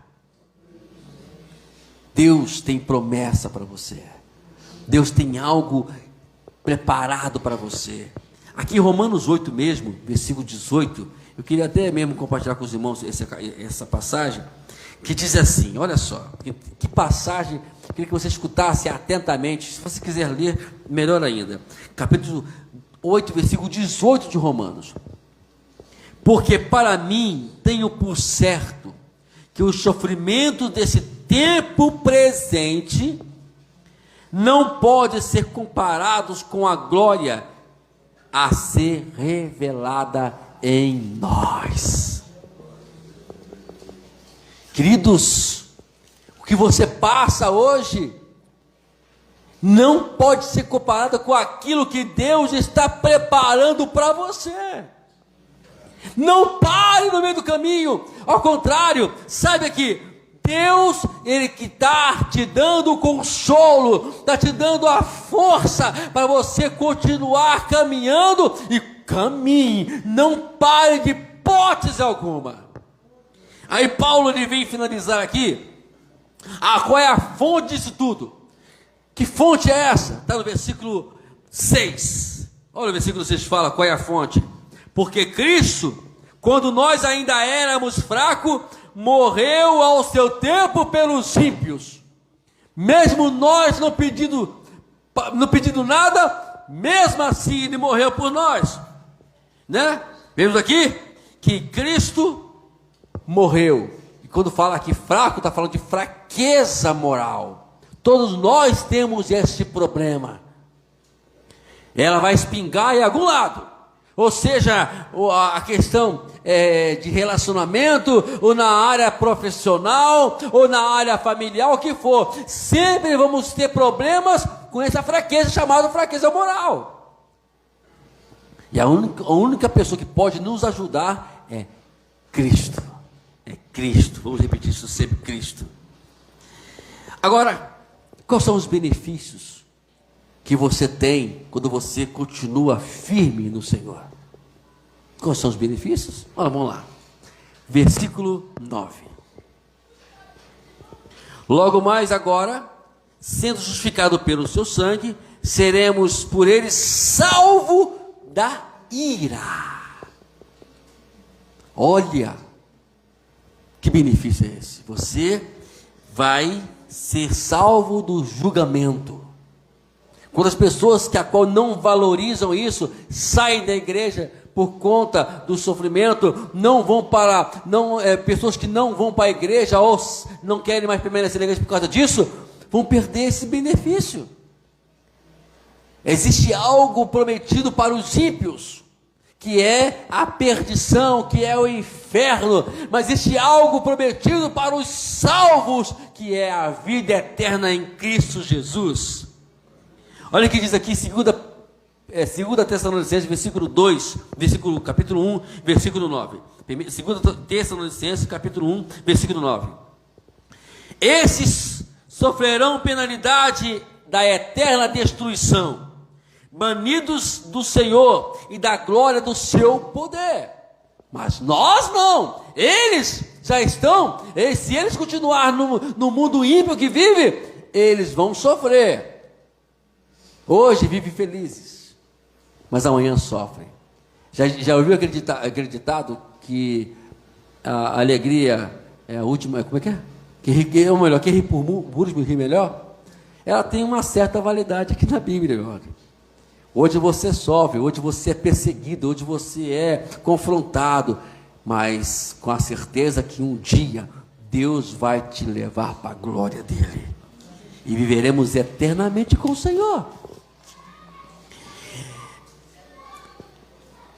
Deus tem promessa para você. Deus tem algo preparado para você. Aqui em Romanos 8 mesmo, versículo 18, eu queria até mesmo compartilhar com os irmãos essa passagem, que diz assim, olha só, que passagem, queria que você escutasse atentamente, se você quiser ler, melhor ainda. Capítulo 8, versículo 18 de Romanos. Porque para mim tenho por certo que os sofrimentos desse tempo presente não podem ser comparados com a glória a ser revelada em nós. Queridos, o que você passa hoje não pode ser comparado com aquilo que Deus está preparando para você. Não pare no meio do caminho, ao contrário, saiba que Deus, Ele que está te dando o consolo, está te dando a força para você continuar caminhando, e caminhe, não pare de hipótese alguma. Aí Paulo ele vem finalizar aqui, qual é a fonte disso tudo? Que fonte é essa? Está no versículo 6, olha o versículo 6 fala qual é a fonte. Porque Cristo, quando nós ainda éramos fracos, morreu ao seu tempo pelos ímpios, mesmo nós não pedindo nada, mesmo assim ele morreu por nós, né? Vemos aqui que Cristo morreu, e quando fala aqui fraco, está falando de fraqueza moral. Todos nós temos esse problema, ela vai espingar em algum lado, ou seja, a questão de relacionamento, ou na área profissional, ou na área familiar, o que for, sempre vamos ter problemas com essa fraqueza chamada fraqueza moral. E a única pessoa que pode nos ajudar é Cristo. É Cristo, vamos repetir isso sempre, Cristo. Agora, quais são os benefícios que você tem quando você continua firme no Senhor. Quais são os benefícios? Olha, vamos lá. Versículo 9. Logo mais agora, sendo justificado pelo seu sangue, seremos por ele salvo da ira. Olha, que benefício é esse? Você vai ser salvo do julgamento. Quando as pessoas que a qual não valorizam isso saem da igreja por conta do sofrimento, não vão para, pessoas que não vão para a igreja ou não querem mais permanecer na igreja por causa disso, vão perder esse benefício. Existe algo prometido para os ímpios, que é a perdição, que é o inferno, mas existe algo prometido para os salvos, que é a vida eterna em Cristo Jesus. Olha o que diz aqui, 2 Tessalonicenses, capítulo 1, versículo 9. 2 Tessalonicenses, capítulo 1, versículo 9. Esses sofrerão penalidade da eterna destruição, banidos do Senhor e da glória do seu poder. Mas nós não. Eles já estão, se eles continuar no mundo ímpio que vive, eles vão sofrer. Hoje vivem felizes, mas amanhã sofrem. Já ouviu aquele ditado que a alegria é a última, como é que é? Ou melhor, quem ri por último ri melhor? Ela tem uma certa validade aqui na Bíblia, meu amigo. Hoje você sofre, hoje você é perseguido, hoje você é confrontado, mas com a certeza que um dia Deus vai te levar para a glória dele, e viveremos eternamente com o Senhor.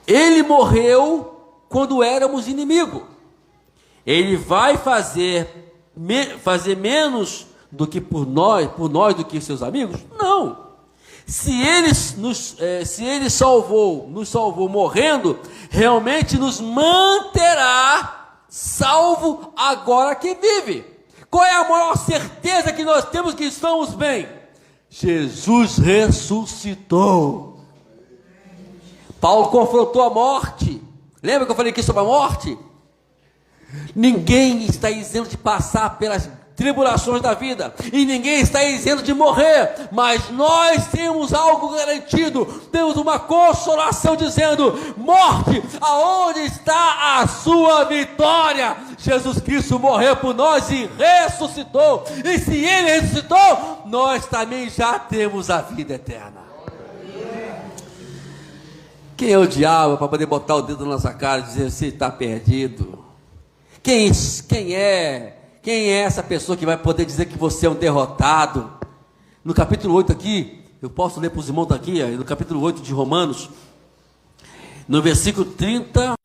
Ele morreu quando éramos inimigos. Ele vai fazer menos do que por nós do que seus amigos? Não. Se ele nos salvou morrendo, realmente nos manterá salvo agora que vive. Qual é a maior certeza que nós temos que estamos bem? Jesus ressuscitou. Paulo confrontou a morte. Lembra que eu falei aqui sobre a morte? Ninguém está isento de passar pelas tribulações da vida, e ninguém está isento de morrer, mas nós temos algo garantido, temos uma consolação dizendo: morte, aonde está a sua vitória? Jesus Cristo morreu por nós e ressuscitou, e se ele ressuscitou, nós também já temos a vida eterna. Quem é o diabo para poder botar o dedo na nossa cara e dizer: você está perdido? Quem é essa pessoa que vai poder dizer que você é um derrotado? No capítulo 8 aqui, eu posso ler para os irmãos aqui, no capítulo 8 de Romanos, no versículo 37,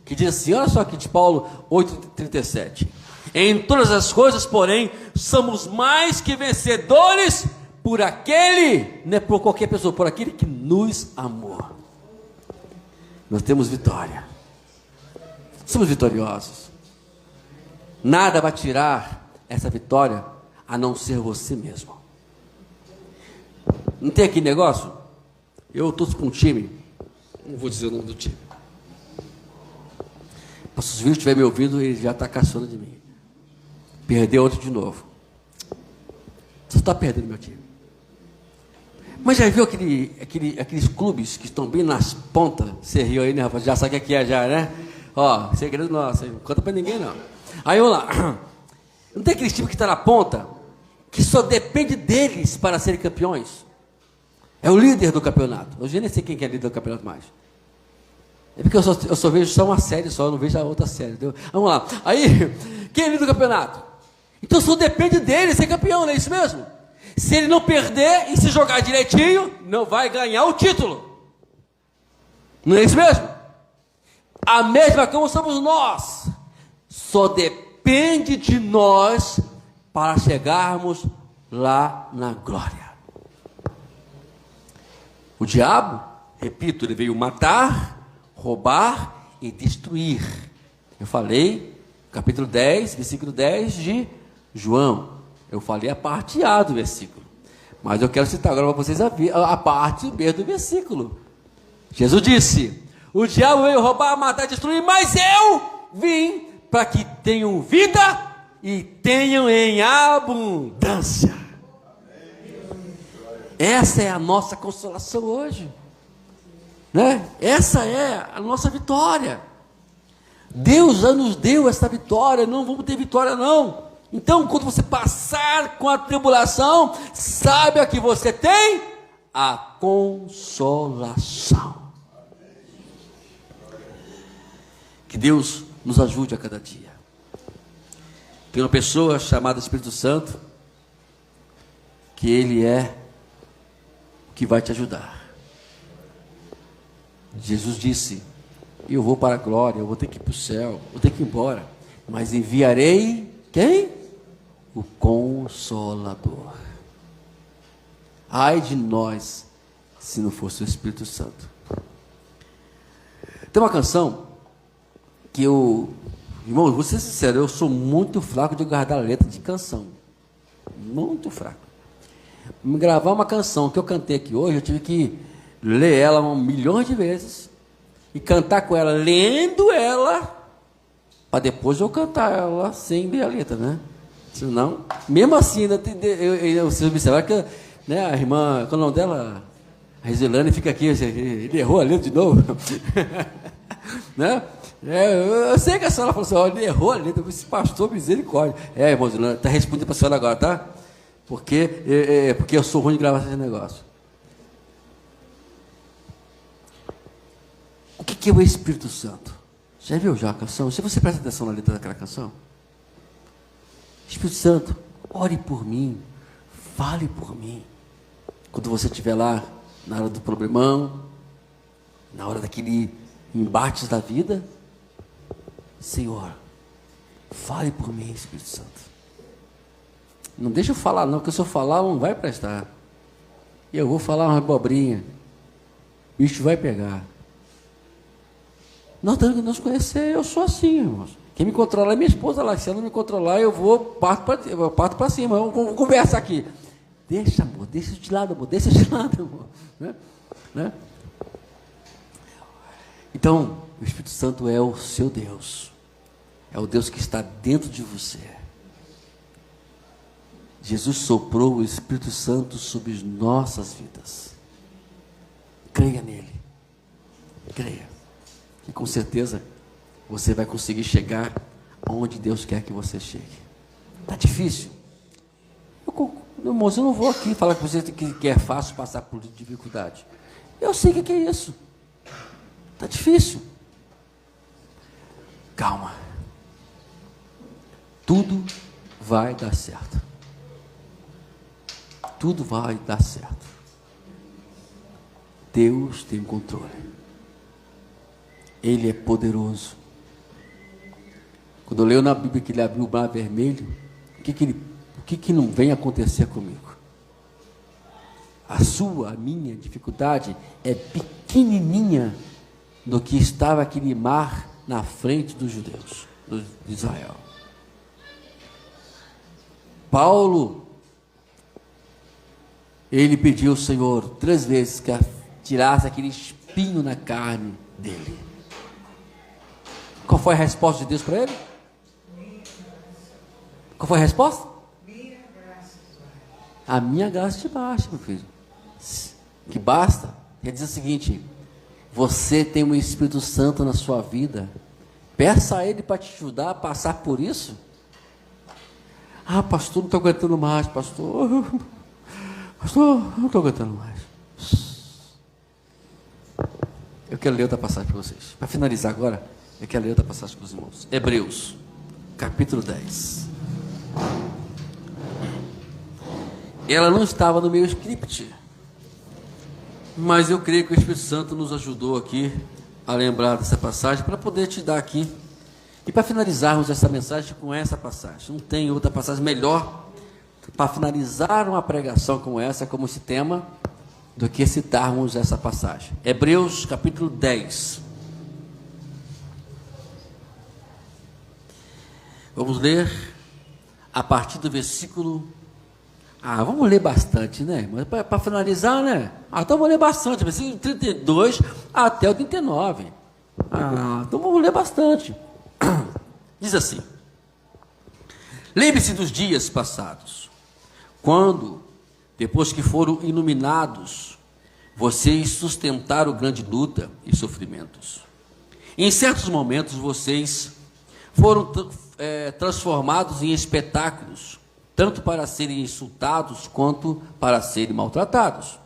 que diz assim, olha só aqui de Paulo 8,37. Em todas as coisas, porém, somos mais que vencedores por aquele, não é por qualquer pessoa, por aquele que nos amou. Nós temos vitória, somos vitoriosos. Nada vai tirar essa vitória a não ser você mesmo. Não tem aquele negócio? Eu estou com um time, não vou dizer o nome do time. Se os vídeos estiverem me ouvindo, ele já está caçando de mim. Perdeu outro de novo. Você está perdendo meu time. Mas já viu aqueles clubes que estão bem nas pontas? Você riu aí, né, rapaz? Já sabe o que é já, né? Ó, segredo nosso, não conta pra ninguém, não. Aí, vamos lá. Não tem aquele time que está na ponta, que só depende deles para serem campeões? É o líder do campeonato. Eu já nem sei quem que é líder do campeonato mais. É porque eu só vejo só uma série só, eu não vejo a outra série, entendeu? Vamos lá. Aí, quem é líder do campeonato? Então só depende dele ser campeão, não é isso mesmo? Se ele não perder e se jogar direitinho, não vai ganhar o título. Não é isso mesmo? A mesma como somos nós. Só depende de nós para chegarmos lá na glória. O diabo, repito, ele veio matar, roubar e destruir. Eu falei Capítulo 10, versículo 10 de João. Eu falei a parte A do versículo, mas eu quero citar agora para vocês a parte B do versículo. Jesus disse: o diabo veio roubar, matar e destruir, mas eu vim para que tenham vida e tenham em abundância. Essa é a nossa consolação hoje, né? Essa é a nossa vitória. Deus já nos deu essa vitória, não vamos ter vitória não. Então, quando você passar com a tribulação, saiba que você tem a consolação. Que Deus nos ajude a cada dia. Tem uma pessoa chamada Espírito Santo, que Ele é o que vai te ajudar. Jesus disse: eu vou para a glória, eu vou ter que ir para o céu, vou ter que ir embora, mas enviarei quem? O Consolador. Ai de nós, se não fosse o Espírito Santo. Tem uma canção que irmão, vou ser sincero, eu sou muito fraco de guardar a letra de canção. Muito fraco. Me gravar uma canção que eu cantei aqui hoje, eu tive que ler ela 1 milhão de vezes e cantar com ela, lendo ela, para depois eu cantar ela sem ler a letra, né? Senão, mesmo assim, vocês observaram que, né, a irmã, qual é o nome dela? A Resilane fica aqui, ele errou a letra de novo. Né? Eu sei que a senhora falou assim: ele errou a letra, esse pastor, misericórdia. Irmã Resilane, está respondendo para a senhora agora, tá? Porque eu sou ruim de gravar esse negócio. O que é o Espírito Santo? Já viu já a canção? Se você presta atenção na letra daquela canção, Espírito Santo, ore por mim, fale por mim. Quando você estiver lá, na hora do problemão, na hora daquele embates da vida, Senhor, fale por mim, Espírito Santo. Não deixa eu falar não, porque se eu falar não vai prestar. E eu vou falar uma abobrinha, o bicho vai pegar. Nós temos que nos conhecer, eu sou assim, irmãos. Quem me controla é minha esposa lá. Se ela não me controlar, eu parto para cima. Vamos conversar aqui. Deixa, amor, deixa de lado, amor, deixa de lado, amor. Né? Então, o Espírito Santo é o seu Deus. É o Deus que está dentro de você. Jesus soprou o Espírito Santo sobre as nossas vidas. Creia nele. Creia. E com certeza você vai conseguir chegar onde Deus quer que você chegue. Está difícil? Irmãos, eu não vou aqui falar com você que é fácil passar por dificuldade. Eu sei o que é isso. Está difícil. Calma. Tudo vai dar certo. Tudo vai dar certo. Deus tem controle. Ele é poderoso. Quando eu leio na Bíblia que ele abriu o mar vermelho, o que não vem acontecer comigo? A minha dificuldade é pequenininha do que estava aquele mar na frente dos judeus, de Israel. Paulo, ele pediu ao Senhor 3 vezes que tirasse aquele espinho na carne dele. Qual foi a resposta de Deus para ele? Qual foi a resposta? A minha graça te basta, meu filho. Que basta. Quer dizer o seguinte: você tem um Espírito Santo na sua vida. Peça a Ele para te ajudar a passar por isso. Ah, pastor, não estou aguentando mais, pastor. Pastor, não estou aguentando mais. Eu quero ler outra passagem para vocês. Para finalizar agora, eu quero ler outra passagem para os irmãos. Hebreus, capítulo 10. Ela não estava no meu script, mas eu creio que o Espírito Santo nos ajudou aqui a lembrar dessa passagem para poder te dar aqui. E para finalizarmos essa mensagem com essa passagem. Não tem outra passagem melhor para finalizar uma pregação como essa, como esse tema, do que citarmos essa passagem. Hebreus capítulo 10. Vamos ler a partir do versículo... vamos ler bastante, né? Mas para finalizar, né? Então vamos ler bastante, versículo 32 até o 39. Então vamos ler bastante. Diz assim: lembre-se dos dias passados, quando, depois que foram iluminados, vocês sustentaram grande luta e sofrimentos. Em certos momentos vocês foram transformados em espetáculos, tanto para serem insultados quanto para serem maltratados.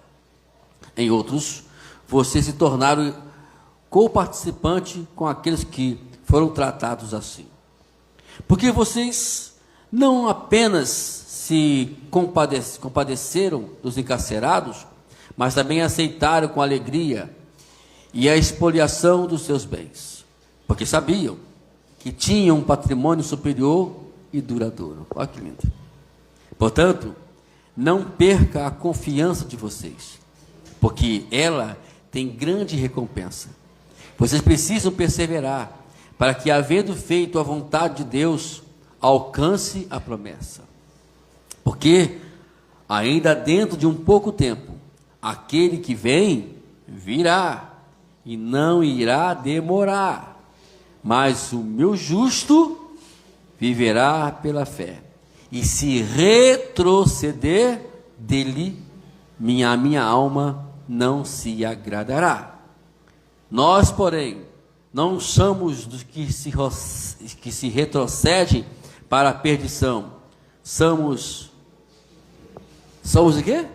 Em outros, vocês se tornaram co-participante com aqueles que foram tratados assim. Porque vocês não apenas se compadeceram dos encarcerados, mas também aceitaram com alegria e a expoliação dos seus bens, porque sabiam que tinham um patrimônio superior e duradouro. Olha que lindo. Portanto, não perca a confiança de vocês, porque ela tem grande recompensa. Vocês precisam perseverar, para que, havendo feito a vontade de Deus, alcance a promessa. Porque, ainda dentro de um pouco tempo, aquele que vem, virá, e não irá demorar. Mas o meu justo viverá pela fé. E se retroceder dele, minha alma não se agradará. Nós, porém, não somos dos que se retrocedem para a perdição. Somos o quê?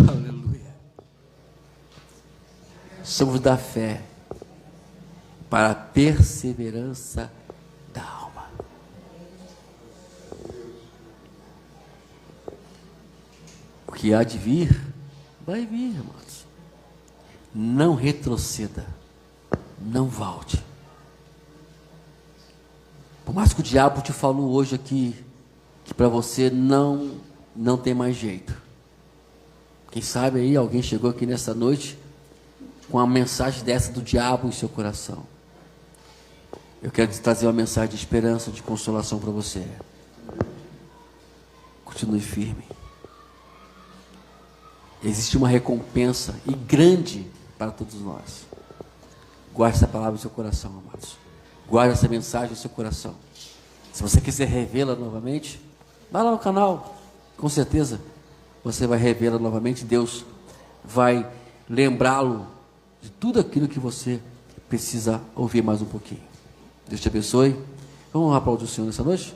Aleluia. Somos da fé para a perseverança da alma. O que há de vir, vai vir, irmãos. Não retroceda, não volte. Por mais que o diabo te falou hoje aqui, que para você não tem mais jeito. Quem sabe aí alguém chegou aqui nessa noite com uma mensagem dessa do diabo em seu coração. Eu quero te trazer uma mensagem de esperança, de consolação para você. Continue firme. Existe uma recompensa e grande para todos nós. Guarde essa palavra no seu coração, amados. Guarde essa mensagem no seu coração. Se você quiser revê-la novamente, vá lá no canal. Com certeza você vai revê-la novamente. Deus vai lembrá-lo de tudo aquilo que você precisa ouvir mais um pouquinho. Deus te abençoe. Vamos aplaudir o Senhor nessa noite?